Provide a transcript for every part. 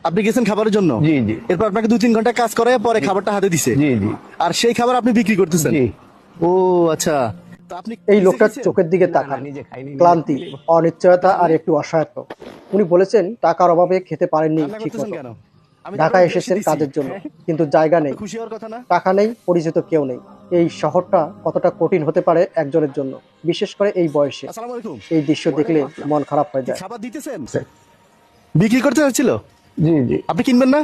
আপনি গেছেন খাবারের জন্য? জি জি এরপর আপনাকে 2-3 ঘন্টা কাজ করে পরে খাবারটা হাতে দিছে? জি জি আর সেই খাবার আপনি বিক্রি করতেছেন? জি। ও আচ্ছা। তো আপনি এই নিজে লোকটার খাইছেন? চোখের দিকে না না তাকান, নিজে খাইনি, ক্লান্তি, অনিশ্চয়তা আর তাহলে একটু অসহায়ত্ব। উনি বলেছেন টাকার অভাবে খেতে পারেননি কান্না করতেছেন ঠিকমতো। কেন? আমি তো ঢাকায় আপনাকে বেশি এসেছেন দিছি। কাজের জন্য, হ্যাঁ? কিন্তু জায়গা আপনি নেই, খুশি হওয়ার কথা না? টাকা নেই, পরিচিত কেউ নেই। এই শহরটা কতটা কঠিন হতে পারে একজনের জন্য, বিশেষ করে এই বয়সে। আসসালামু আলাইকুম। এই দৃশ্য দেখলে মন খারাপ হয়ে কি যায়। খাবার দিতেছেন? বিক্রি করতে যাচ্ছিল? জি জি। আপনি কিনবেন না?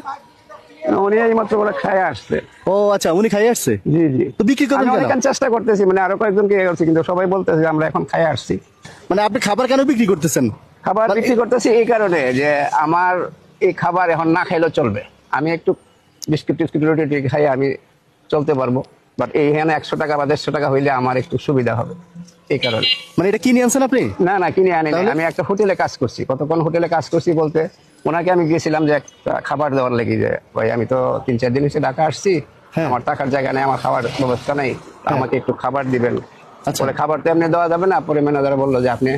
উনি এই মাত্র বলে খায় আসছে। ও আচ্ছা, উনি খাইয়ে আসছে? জি জি। তো বিক্রি করবেন আমি কেন? অনেকক্ষণ চেষ্টা করতেছি, মানে আরো কয়েকজনকে ইয়ে করছি, কিন্তু সবাই বলতেছে যে আমরা এখন খায় আসছি। মানে আপনি খাবার কেন বিক্রি করতেছেন? খাবার মানে- বিক্রি করতেছি এই কারণে যে আমার এই খাবার এখন না খাইলেও চলবে। আমি একটু বিস্কিট টিস্কিট রুটি টুটি খাই আমি চলতে পারবো, বাট এইখানে 100 টাকা বা 150 টাকা হইলে আমার একটু সুবিধা হবে, এই কারণে। মানে এটা কিনে আনছেন আপনি? না না কিনে আনি নাই, তাহলে? আমি একটা হোটেলে কাজ করছি। কতক্ষণ হোটেলে কাজ করছি বলতে, ওনাকে আমি গিয়েছিলাম যে একটা খাবার দেওয়ার লেগে, যে ভাই আমি তো 3-4 দিন এসে ঢাকা আসছি, হ্যাঁ। আমার টাকার জায়গা নেই, আমার খাবার ব্যবস্থা নেই, আমাকে একটু খাবার দিবেন। আচ্ছা। পরে খাবার তো এমনি দেওয়া যাবে না, পরে ম্যানেজার বললো যে আপনি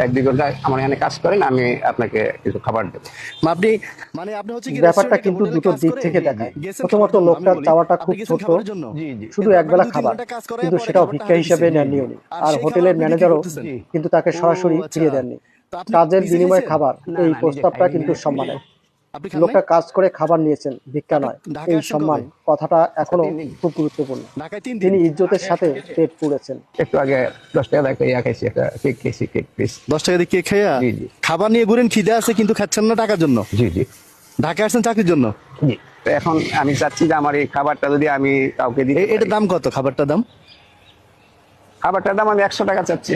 1-2 ঘন্টা আমার এখানে কাজ করেন, আমি আপনাকে কিছু খাবার দেবো। আপনি মানে আপনি হচ্ছে কি ব্যাপারটা রেস্টুরেন্টে কিন্তু হোটেলে দুটো কাজ দিক করে থেকে দেখায়। গেছেন প্রথমত খাবারের জন্য, আমি লোকটার বলি। চাওয়াটা আপনি খুব গেছেন ছোট, খাবারের জন্য? জি জি শুধু এরপর একবেলা আপনাকে 2-3 খাবার, ঘন্টা কাজ করে কিন্তু পরে সেটাও খাবারটা ভিক্ষা হাতে হিসেবে দিছে। নেননি উনি। আর আর সেই খাবার হোটেলের আপনি বিক্রি ম্যানেজারও করতেছেন? কিন্তু তাকে ও সরাসরি আচ্ছা। ফিরিয়ে দেননি। তো আপনি কাজের নিজে বিনিময়ে খাইছেন? খাবার, না এই না নিজে প্রস্তাবটা খাইনি, কিন্তু সম্মানের। আপনি খান নাই? লোকটা কাজ করে খাবার নিয়েছেন, ভিক্ষা আপনি নয়। ঢাকায় এই আসছেন সম্মান কবে? কথাটা এখনো 3 দিন। খুব গুরুত্বপূর্ণ। ঢাকায় 3 দিন। তিনি ইজ্জতের সাথে পেট পুড়েছেন। একটু আগে 10 টাকা দিয়ে একটা ইয়া খাইছি, একটা কেক খেয়েছি, কেক পিস। 10 টাকা দিয়ে কেক খাইয়া? জি, জি। খাবার নিয়ে ঘুরেন, খিদে আছে কিন্তু খাচ্ছেন না টাকার জন্য। জি জি ঢাকায় আসছেন চাকরির জন্য? জি। তো এখন আমি চাচ্ছি যে আমার এই খাবারটা যদি আমি কাউকে দিই, এটার দাম কত? খাবারটার দাম? খাবারটার দাম আমি 100 টাকা চাচ্ছি।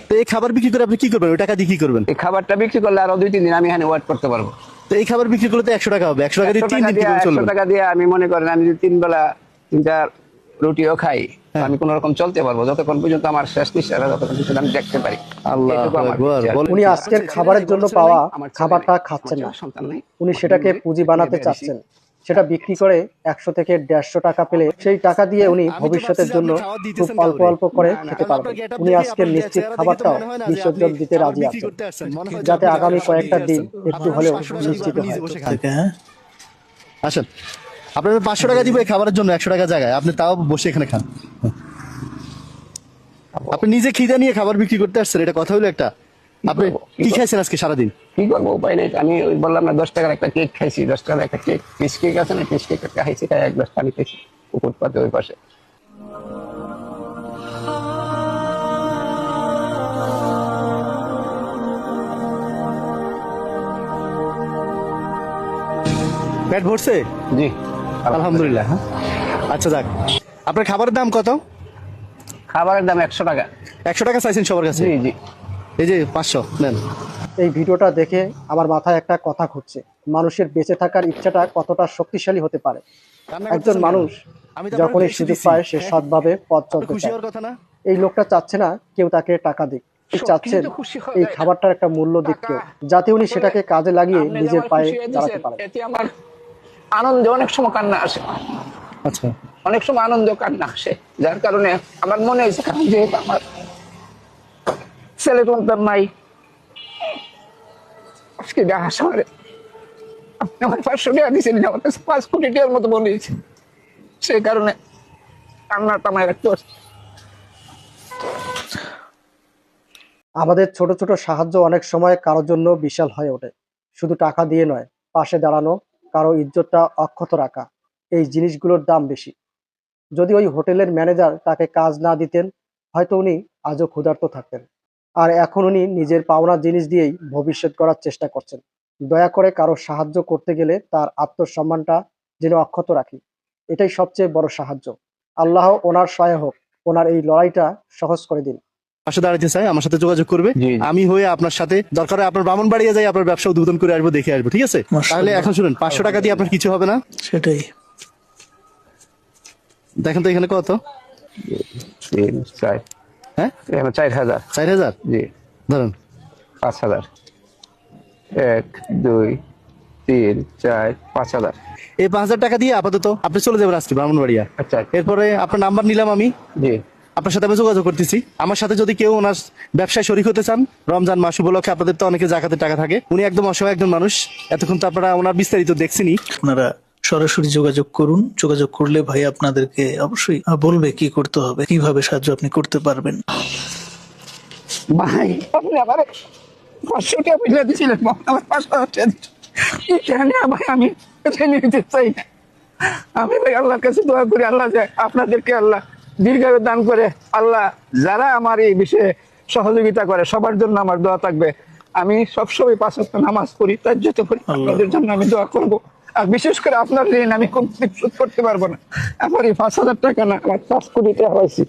তো এই খাবার বিক্রি করে আপনি কি করবেন? ওই টাকা দিয়ে কি করবেন? এই খাবারটা বিক্রি করলে আরো 2-3 দিন আমি এখানে ওয়েট করতে পারবো। তো এই খাবার বিক্রি করলে তো 100 টাকা হবে। 100 টাকা দিয়ে 100 3 টাকা দিন দিয়ে কিভাবে 100 চলবেন? টাকা দিয়ে আমি মনে করেন আমি যদি 3 বেলা 3-4 রুটিও খাই, তো হ্যাঁ। আমি কোন রকম চলতে পারবো যতক্ষণ পর্যন্ত আমার শেষ নিঃশ্বাস, যতক্ষণ পর্যন্ত আমি দেখতে পারি। আল্লাহু এটুকু আমার আকবার। ইচ্ছা। বলেন উনি কি? আজকের আমার খাবারের ছেলে জন্য নাই, বড় ছেলে পাওয়া নাই, আমার ছেলে খাবারটা নাই, খাচ্ছেন আমার না। সন্তান নাই। উনি আমার সেটাকে বিয়ে- পুঁজি বানাতে বিয়ে দিছি। চাচ্ছেন। সেটা বিক্রি করে 100 থেকে 150 টাকা পেলে সেই টাকা দিয়ে উনি আমি তো ভবিষ্যতের ভাবছি যে জন্য আপনি খাবার খুব দিতেছেন অল্প কাউরে। অল্প করে না, না, খেতে কারণ পারবেন। আপনার গেটআপ উনি দেখে আজকের আপনার নিশ্চিত চেহারা দেখে তো খাবারটাও মনে হয় না যে আপনি বিসর্জন দিতে খাবার রাজি বিক্রি আছেন, করতে আসছেন। মনে হয় যে যাতে আপনি আগামী খাবার কয়েকটা দিতে দিন আসছেন। একটু আপনার হলেও 500 টাকা দিব, নিশ্চিত আপনি হয়। নিজে বসে খান। আসেন, আপনার 500 টাকা দিব এই খাবারের জন্য, 100 টাকা জায়গায় আপনি তাও বসে এখানে খান। আপনি নিজে খিদে নিয়ে খাবার বিক্রি করতে আসছেন, এটা কথা হলো একটা? আপনি কি খাইছেন আজকে সারাদিন? কি করবো, উপায় নেই। আমি ওই বললাম না 10 টাকার একটা কেক খাইছি, 10 টাকার একটা কেক, পিস কেক আছে না, পিস কেক একটা খাইছি, খাই 1 গ্লাস পানি খাইছি পুকুর পাতে ওই পাশে। পেট ভরছে? জি আলহামদুলিল্লাহ। হ্যাঁ। আচ্ছা যাক, আপনার খাবারের দাম কত? খাবারের দাম 100 টাকা। 100 টাকা চাইছেন সবার কাছে? জি জি। এই যে 500 নেন। এই ভিডিওটা দেখে আমার মাথায় একটা কথা ঘুরছে, মানুষের বেঁচে থাকার ইচ্ছাটা কতটা শক্তিশালী হতে পারে। কান্না একজন করতেছেন কেন? মানুষ আমি তো আপনাকে যখনই বেশি সুযোগ দিছি। পায় সে হ্যাঁ? সৎভাবে পথ আপনি চলতে খুশি চায়। হওয়ার কথা না? এই লোকটা চাচ্ছে না কেউ তাকে টাকা দিক, সে সত্যি চাচ্ছেন তো খুশি হওয়া এই যায় না। খাবারটার একটা মূল্য দিক কেউ, যাতে উনি সেটাকে কাজে লাগিয়ে আপনি যে নিজের আমার পায়ে খুশি হয়ে দাঁড়াতে দিয়েছেন, পারেন। এতে আমার আনন্দে অনেক সময় কান্না আসে, আচ্ছা। অনেক সময় আনন্দ কান্না আসে, যার কারণে আমার মনে হয়েছে যে আমার ছেলে সন্তান নাই, আজকে দেখা সময় আপনি আমার 500 টাকা দিয়েছেন, আমার কাছে 5 কোটি টাকার মতো মনে হয়েছে, সেই কারণে কান্নাটা আমার একটু আমাদের ছোট ছোট সাহায্য অনেক সময় কারোর জন্য বিশাল হয়ে ওঠে। শুধু টাকা দিয়ে নয়, পাশে দাঁড়ানো, কারো ইজ্জতটা অক্ষত রাখা, এই জিনিসগুলোর দাম বেশি। যদি ওই হোটেলের ম্যানেজার তাকে কাজ না দিতেন, হয়তো উনি আজও ক্ষুধার্ত থাকতেন। আর এখন উনি নিজের পাওনা জিনিস দিয়েই ভবিষ্যৎ গড়ার চেষ্টা করছেন। দয়া করে কারো সাহায্য করতে গেলে তার আত্মসম্মানটা যেন অক্ষত রাখি, এটাই সবচেয়ে বড় সাহায্য। আল্লাহ ওনার সহায় হোক, ওনার এই লড়াইটা সহজ করে দিন। পাশে দাঁড়াতে চাই, আমার সাথে যোগাযোগ করবে। জি, জি। আমি হয়ে আপনার সাথে দরকার হয় আপনার ব্রাহ্মণবাড়িয়া যাই, আপনার ব্যবসা উদ্বোধন করে আসবো, দেখে আসবো, ঠিক আছে? তাহলে এখন শুনুন, 500 টাকা দিয়ে আপনার কিছু হবে না। সেটাই। দেখেন তো এখানে কত? 3, 4, হ্যাঁ, 4000। 4000 জি। ধরেন। 5000, 1, 2, 3, 4, 5000। এই 5000 টাকা দিয়ে আপাতত আপনি চলে যাবেন আজকে ব্রাহ্মণবাড়িয়া। আচ্ছা এরপরে আপনার নাম্বার নিলাম আমি, জি আপনার সাথে আমি যোগাযোগ করতেছি। আমার সাথে যদি কেউ ওনার ব্যবসায় শরীক হতে চান, রমজান মাস উপলক্ষে আপনাদের তো অনেকে জাকাতের টাকা থাকে, উনি একদম অসহায় একজন মানুষ। এতক্ষণ তো আপনারা ওনার বিস্তারিত দেখছেনি। আপনারা সরাসরি যোগাযোগ করুন। যোগাযোগ করলে ভাই আপনাদেরকে অবশ্যই বলবে কি করতে হবে, কিভাবে সাহায্য আপনি করতে পারবেন। ভাই আপনি আমার 500 টাকা বুঝলে দিয়েছিলেন, আমার 500 টাকা এখানে ভাই আমি এটা নিতে চাই না। আমি ভাই আল্লাহর কাছে দোয়া করি, আল্লাহ যে আপনাদেরকে আল্লাহ দীর্ঘায়ু দান করে। আল্লাহ যারা আমার এই বিষয়ে সহযোগিতা করে সবার জন্য আমার দোয়া থাকবে। আমি সবসময় 5 ওয়াক্ত নামাজ পড়ি, তাজ্জুদ করি, আপনাদের জন্য আমি দোয়া করব। আর বিশেষ করে আপনার ঋণ আমি কোন শোধ করতে পারবো না। আমার এই 5,000 টাকা না, আমার 5 কোটি টাকা হয়েছে।